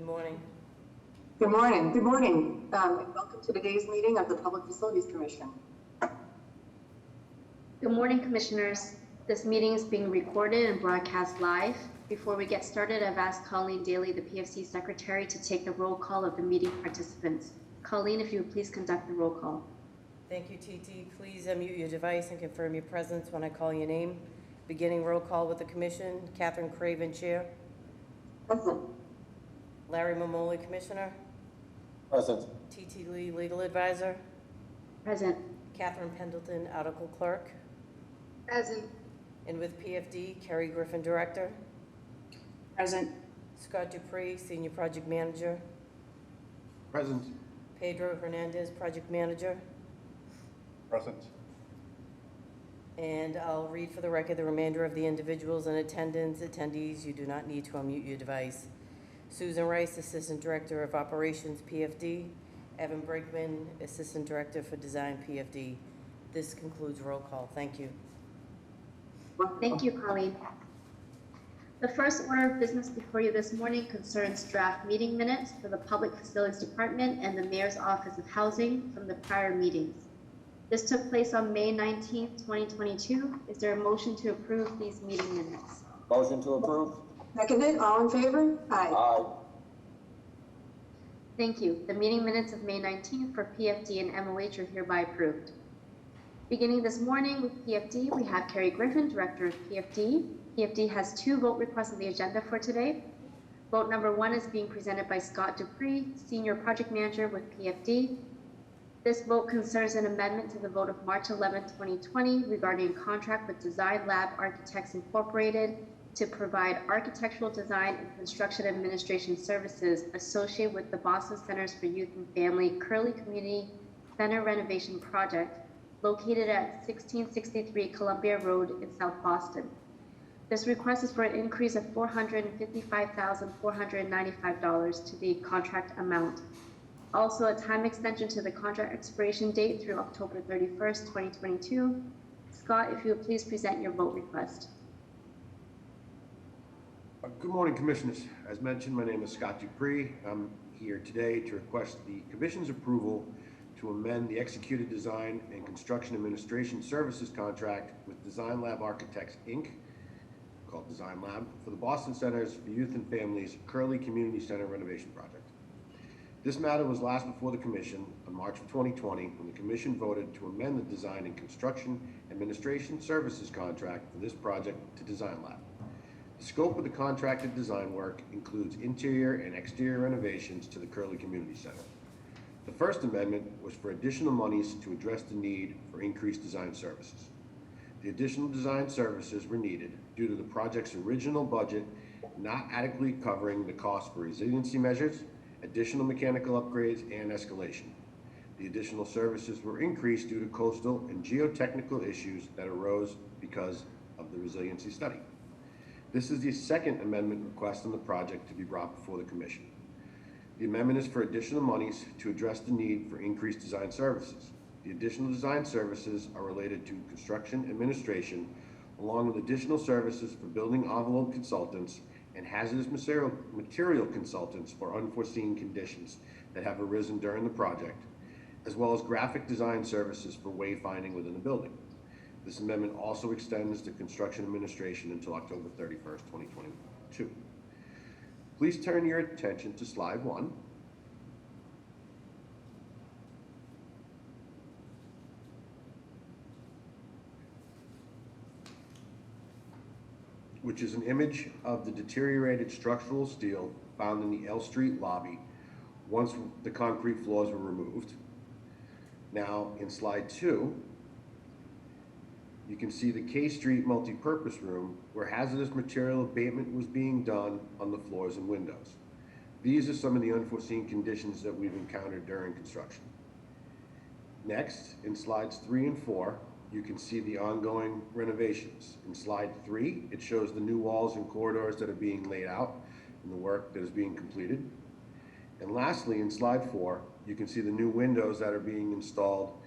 Good morning. Good morning. Good morning, and welcome to today's meeting of the Public Facilities Commission. Good morning, Commissioners. This meeting is being recorded and broadcast live. Before we get started, I've asked Colleen Daly, the PFC Secretary, to take the roll call of the meeting participants. Colleen, if you would please conduct the roll call. Thank you, TT. Please unmute your device and confirm your presence when I call your name. Beginning roll call with the Commission. Catherine Craven, Chair. Present. Larry Mamoli, Commissioner. Present. TT Lee, Legal Advisor. Present. Catherine Pendleton, Article Clerk. Present. And with PFD, Kerry Griffin, Director. Present. Scott Dupree, Senior Project Manager. Present. Pedro Hernandez, Project Manager. Present. And I'll read for the record the remainder of the individuals in attendance. Attendees, you do not need to unmute your device. Susan Rice, Assistant Director of Operations, PFD. Evan Brinkman, Assistant Director for Design, PFD. This concludes roll call. Thank you. Thank you, Colleen. The first order of business before you this morning concerns draft meeting minutes for the Public Facilities Department and the Mayor's Office of Housing from the prior meetings. This took place on May 19th, 2022. Is there a motion to approve these meeting minutes? Motion to approve. Seconded. All in favor? Aye. Aye. Thank you. The meeting minutes of May 19th for PFD and MOH are hereby approved. Beginning this morning with PFD, we have Kerry Griffin, Director of PFD. PFD has 2 vote requests on the agenda for today. Vote number 1 is being presented by Scott Dupree, Senior Project Manager with PFD. This vote concerns an amendment to the vote of March 11, 2020 regarding a contract with Design Lab Architects Incorporated to provide architectural design and construction administration services associated with the Boston Centers for Youth and Family Curley Community Center renovation project located at 1663 Columbia Road in South Boston. This request is for an increase of $455,495 to the contract amount. Also, a time extension to the contract expiration date through October 31st, 2022. Scott, if you would please present your vote request. Good morning, Commissioners. As mentioned, my name is Scott Dupree. I'm here today to request the Commission's approval to amend the executed design and construction administration services contract with Design Lab Architects, Inc., called Design Lab, for the Boston Centers for Youth and Families Curley Community Center renovation project. This matter was last before the Commission on March of 2020 when the Commission voted to amend the design and construction administration services contract for this project to Design Lab. The scope of the contracted design work includes interior and exterior renovations to the Curley Community Center. The first amendment was for additional monies to address the need for increased design services. The additional design services were needed due to the project's original budget not adequately covering the cost for resiliency measures, additional mechanical upgrades, and escalation. The additional services were increased due to coastal and geotechnical issues that arose because of the resiliency study. This is the second amendment request on the project to be brought before the Commission. The amendment is for additional monies to address the need for increased design services. The additional design services are related to construction administration, along with additional services for building envelope consultants and hazardous material consultants for unforeseen conditions that have arisen during the project, as well as graphic design services for wayfinding within the building. This amendment also extends the construction administration until October 31st, 2022. Please turn your attention to slide 1. Which is an image of the deteriorated structural steel found in the L Street lobby once the concrete floors were removed. Now, in slide 2, you can see the K Street multi-purpose room where hazardous material abatement was being done on the floors and windows. These are some of the unforeseen conditions that we've encountered during construction. Next, in slides 3 and 4, you can see the ongoing renovations. In slide 3, it shows the new walls and corridors that are being laid out and the work that is being completed. And lastly, in slide 4, you can see the new windows that are being installed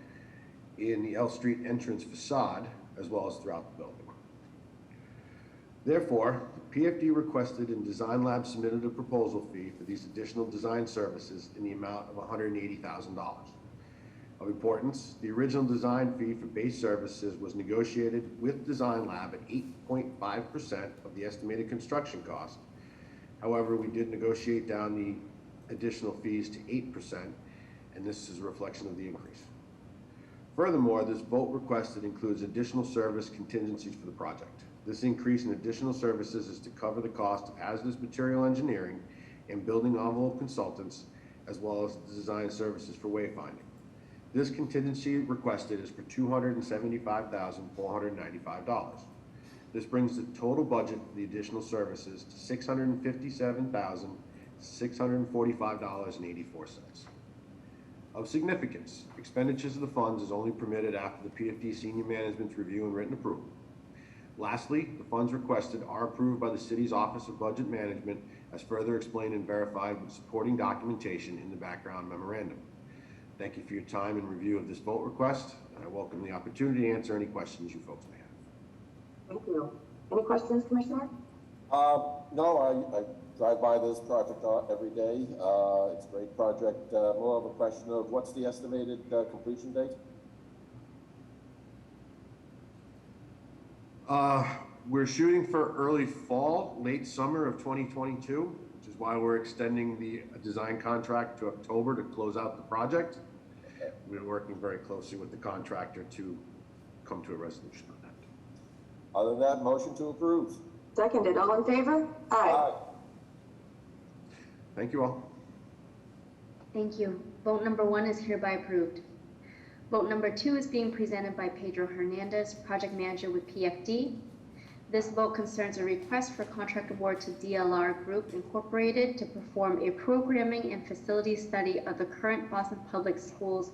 in the L Street entrance facade, as well as throughout the building. Therefore, PFD requested and Design Lab submitted a proposal fee for these additional design services in the amount of $180,000. Of importance, the original design fee for base services was negotiated with Design Lab at 8.5% of the estimated construction cost. However, we did negotiate down the additional fees to 8%, and this is a reflection of the increase. Furthermore, this vote requested includes additional service contingencies for the project. This increase in additional services is to cover the cost of hazardous material engineering and building envelope consultants, as well as the design services for wayfinding. This contingency requested is for $275,495. This brings the total budget for the additional services to $657,645.84. Of significance, expenditures of the funds is only permitted after the PFD senior management's review and written approval. Lastly, the funds requested are approved by the city's Office of Budget Management as further explained and verified with supporting documentation in the background memorandum. Thank you for your time and review of this vote request, and I welcome the opportunity to answer any questions you folks may have. Thank you. Any questions, Commissioner? No, I drive by this project every day. It's a great project. More of a question of what's the estimated completion date? We're shooting for early fall, late summer of 2022, which is why we're extending the design contract to October to close out the project. We're working very closely with the contractor to come to a resolution on that. Other than that, motion to approve. Seconded. All in favor? Aye. Thank you all. Thank you. Vote number 1 is hereby approved. Vote number 2 is being presented by Pedro Hernandez, Project Manager with PFD. This vote concerns a request for contract award to DLR Group Incorporated to perform a programming and facility study of the current Boston Public Schools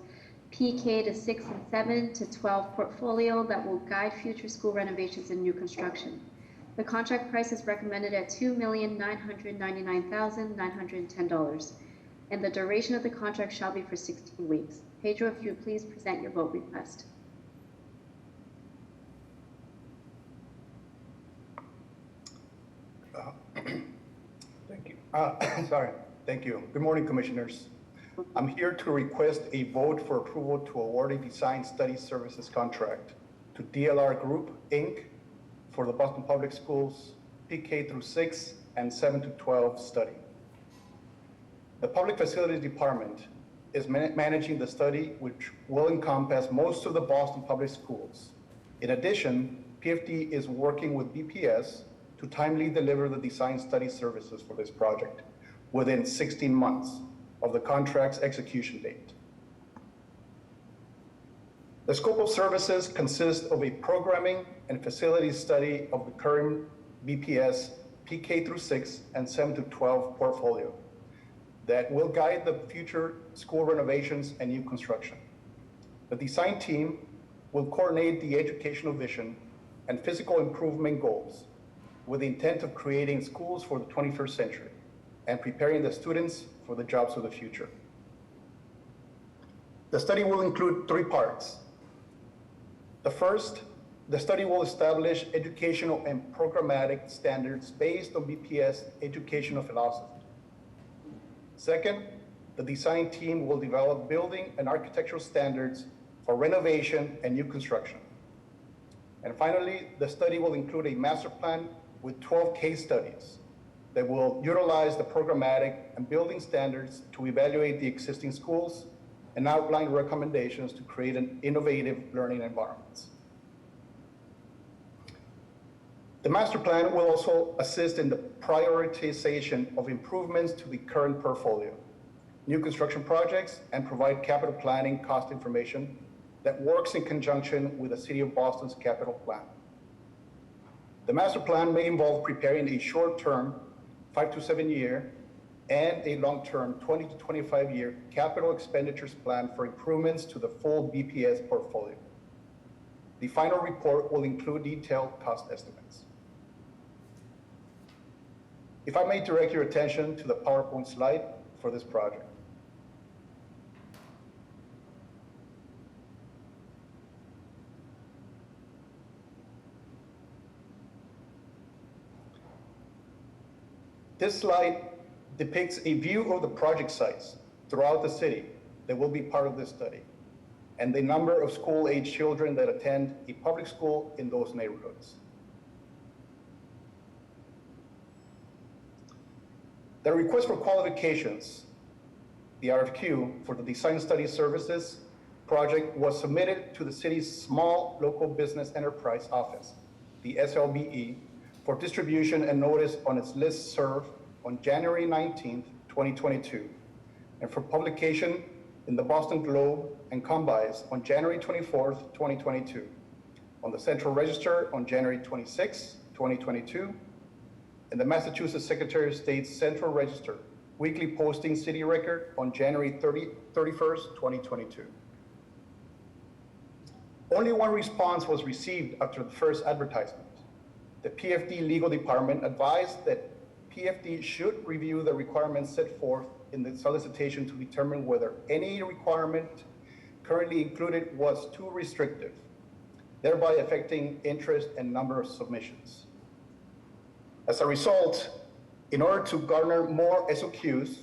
PK to 6 and 7 to 12 portfolio that will guide future school renovations and new construction. The contract price is recommended at $2,999,910, and the duration of the contract shall be for 16 weeks. Pedro, if you would please present your vote request. Thank you. Sorry. Thank you. Good morning, Commissioners. I'm here to request a vote for approval to award a design study services contract to DLR Group, Inc. for the Boston Public Schools PK through 6 and 7 to 12 study. The Public Facilities Department is managing the study, which will encompass most of the Boston Public Schools. In addition, PFD is working with BPS to timely deliver the design study services for this project within 16 months of the contract's execution date. The scope of services consists of a programming and facility study of the current BPS PK through 6 and 7 to 12 portfolio that will guide the future school renovations and new construction. The design team will coordinate the educational vision and physical improvement goals with the intent of creating schools for the 21st century and preparing the students for the jobs of the future. The study will include 3 parts. The first, the study will establish educational and programmatic standards based on BPS educational philosophy. Second, the design team will develop building and architectural standards for renovation and new construction. And finally, the study will include a master plan with 12 case studies that will utilize the programmatic and building standards to evaluate the existing schools and outline recommendations to create an innovative learning environments. The master plan will also assist in the prioritization of improvements to the current portfolio, new construction projects, and provide capital planning cost information that works in conjunction with the City of Boston's capital plan. The master plan may involve preparing a short-term 5 to 7 year and a long-term 20 to 25 year capital expenditures plan for improvements to the full BPS portfolio. The final report will include detailed cost estimates. If I may direct your attention to the PowerPoint slide for this project. This slide depicts a view of the project sites throughout the city that will be part of this study, and the number of school-age children that attend a public school in those neighborhoods. The request for qualifications, the RFQ for the Design Study Services project, was submitted to the city's Small Local Business Enterprise Office, the SLBE, for distribution and notice on its listserv on January 19th, 2022, and for publication in the Boston Globe and Combis on January 24th, 2022, on the Central Register on January 26th, 2022, and the Massachusetts Secretary of State's Central Register weekly posting city record on January 31st, 2022. Only one response was received after the first advertisement. The PFD legal department advised that PFD should review the requirements set forth in the solicitation to determine whether any requirement currently included was too restrictive, thereby affecting interest and number of submissions. As a result, in order to garner more SOQs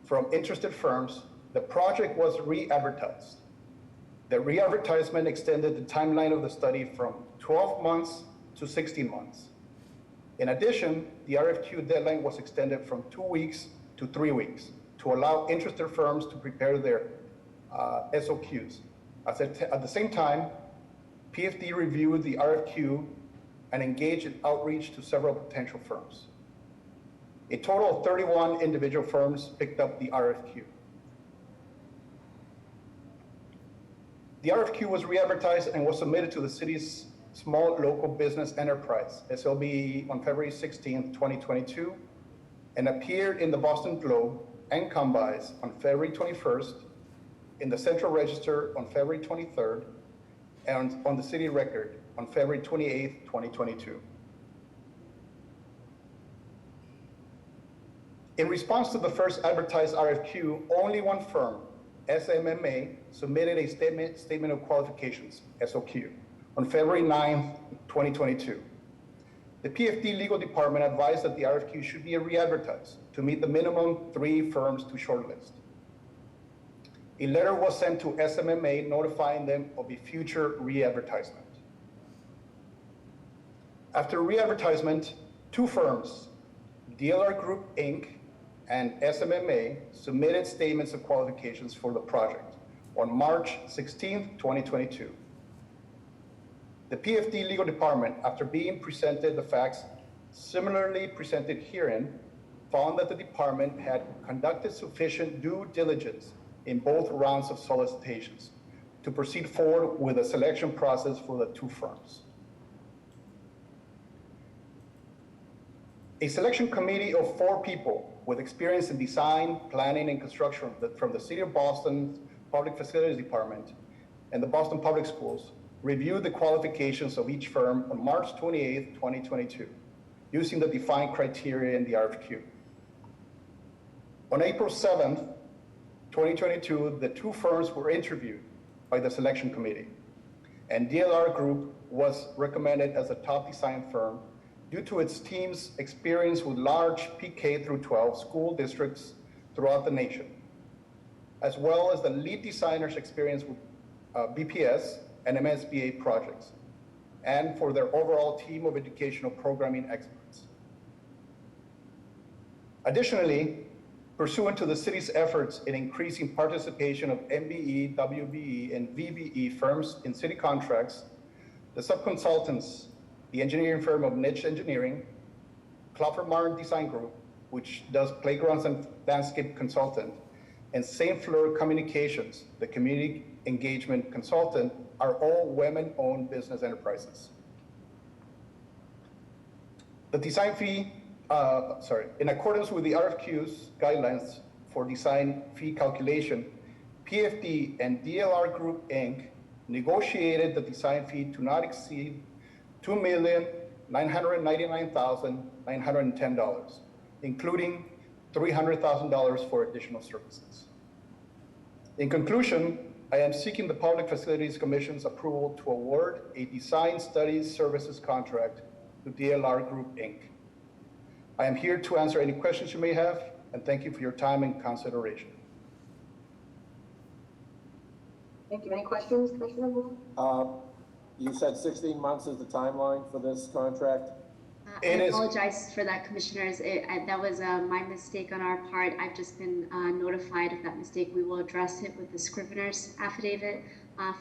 from interested firms, the project was re-advertised. The re-advertisement extended the timeline of the study from 12 months to 16 months. In addition, the RFQ deadline was extended from 2 weeks to 3 weeks to allow interested firms to prepare their SOQs. At the same time, PFD reviewed the RFQ and engaged in outreach to several potential firms. A total of 31 individual firms picked up the RFQ. The RFQ was re-advertised and was submitted to the city's Small Local Business Enterprise, SLBE, on February 16th, 2022, and appeared in the Boston Globe and Combis on February 21st, in the Central Register on February 23rd, and on the City Record on February 28th, 2022. In response to the first advertised RFQ, only one firm, SMMA, submitted a statement of qualifications, SOQ, on February 9th, 2022. The PFD legal department advised that the RFQ should be re-advertised to meet the minimum 3 firms to shortlist. A letter was sent to SMMA notifying them of a future re-advertisement. After re-advertisement, 2 firms, DLR Group Inc. and SMMA, submitted statements of qualifications for the project on March 16th, 2022. The PFD legal department, after being presented the facts similarly presented herein, found that the department had conducted sufficient due diligence in both rounds of solicitations to proceed forward with the selection process for the 2 firms. A selection committee of 4 people with experience in design, planning, and construction from the City of Boston's Public Facilities Department and the Boston Public Schools reviewed the qualifications of each firm on March 28th, 2022, using the defined criteria in the RFQ. On April 7th, 2022, the 2 firms were interviewed by the selection committee, and DLR Group was recommended as a top design firm due to its team's experience with large PK through 12 school districts throughout the nation, as well as the lead designer's experience with BPS and MSBA projects, and for their overall team of educational programming experts. Additionally, pursuant to the city's efforts in increasing participation of MBE, WBE, and VBE firms in city contracts, the subconsultants, the engineering firm of Niche Engineering, Clopper Martin Design Group, which does playgrounds and landscape consultant, and St. Fleur Communications, the community engagement consultant, are all women-owned business enterprises. The design fee, in accordance with the RFQ's guidelines for design fee calculation, PFD and DLR Group Inc. negotiated the design fee to not exceed $2,999,910, including $300,000 for additional services. In conclusion, I am seeking the Public Facilities Commission's approval to award a design studies services contract to DLR Group Inc. I am here to answer any questions you may have, and thank you for your time and consideration. Thank you. Any questions, Commissioner Wu? You said 16 months is the timeline for this contract? I It is- apologize for that, Commissioners. That was my mistake on our part. I've just been notified of that mistake. We will address it with the scrivener's affidavit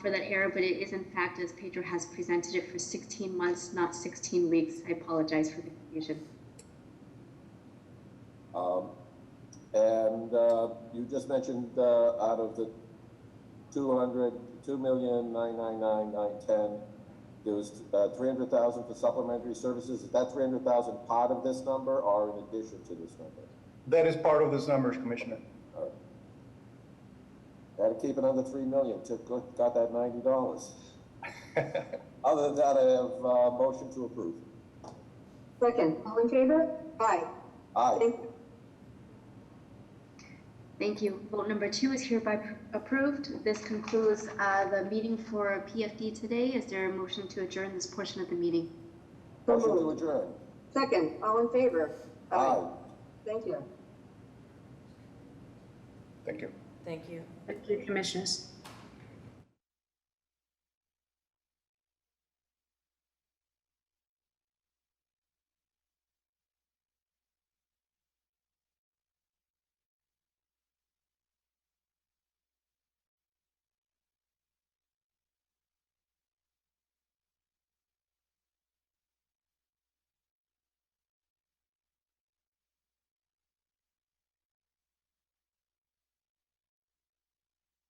for that error, but it is in fact, as Pedro has presented it, for 16 months, not 16 weeks. I apologize for the confusion. And you just mentioned out of the 2,999,910, there was 300,000 for supplementary services. Is that 300,000 part of this number or in addition to this number? That is part of this numbers, Commissioner. Had to keep it under 3 million. Got that $90. Other than that, I have a motion to approve. Second, all in favor? Aye. Aye. Thank you. Thank you. Vote number 2 is hereby approved. This concludes the meeting for PFD today. Is there a motion to adjourn this portion of the meeting? So Motion to moved. adjourn. Second, all in favor? Aye. Thank you. Thank you. Thank you. Thank you, Commissioners.